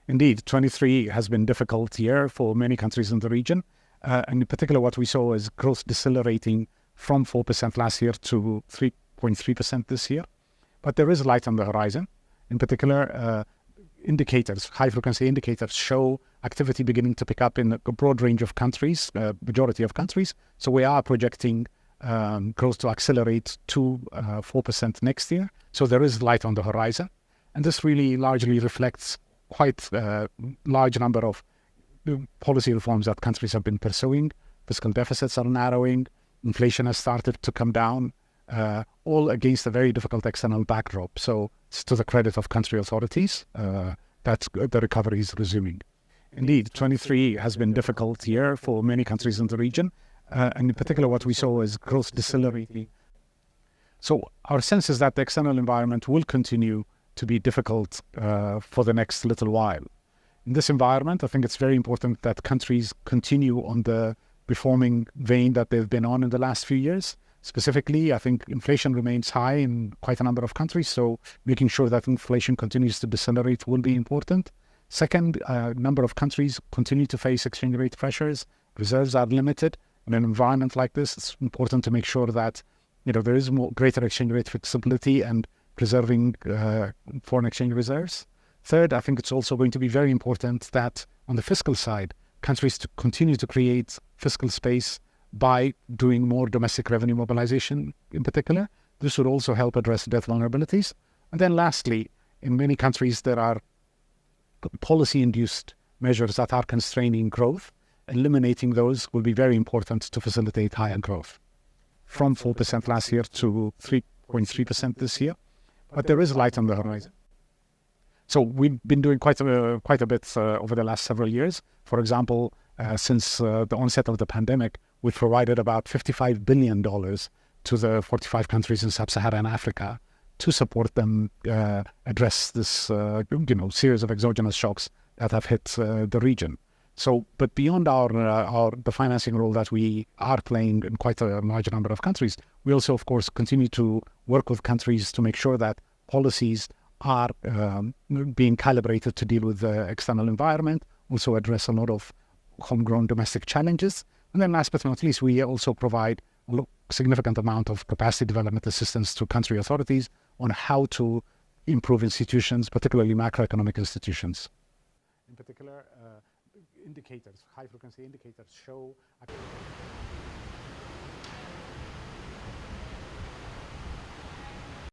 Indeed, 23 has been a difficult year for many countries in the region. And in particular, what we saw is growth decelerating from 4% last year to 3.3% this year. But there is light on the horizon. In particular, indicators, high-frequency indicators, show activity beginning to pick up in a broad range of countries, majority of countries. So we are projecting growth to accelerate to 4% next year. So there is light on the horizon. And this really largely reflects quite a large number of policy reforms that countries have been pursuing. Fiscal deficits are narrowing. Inflation has started to come down, all against a very difficult external backdrop. So it's to the credit of country authorities that the recovery is resuming. Indeed, 23 has been a difficult year for many countries in the region. And in particular, what we saw is growth decelerating. So our sense is that the external environment will continue to be difficult for the next little while. In this environment, I think it's very important that countries continue on the reforming vein that they've been on in the last few years. Specifically, I think inflation remains high in quite a number of countries, so making sure that inflation continues to decelerate will be important. Second, a number of countries continue to face exchange rate pressures. Reserves are limited. In an environment like this, it's important to make sure that there is greater exchange rate flexibility and preserving foreign exchange reserves. Third, I think it's also going to be very important that on the fiscal side, countries to continue to create fiscal space by doing more domestic revenue mobilization in particular. This would also help address debt vulnerabilities. And then lastly, in many countries, there are policy-induced measures that are constraining growth. Eliminating those will be very important to facilitate higher growth, from 4% last year to 3.3% this year. But there is light on the horizon. So we've been doing quite a bit over the last several years. For example, since the onset of the pandemic, we've provided about $55 billion to the 45 countries in Sub-Saharan Africa to support them address this series of exogenous shocks that have hit the region. So, but beyond the financing role that we are playing in quite a large number of countries, we also, of course, continue to work with countries to make sure that policies are being calibrated to deal with the external environment, also address a lot of homegrown domestic challenges. And then last but not least, we also provide a significant amount of capacity development assistance to country authorities on how to improve institutions, particularly macroeconomic institutions. In particular, indicators, high-frequency indicators show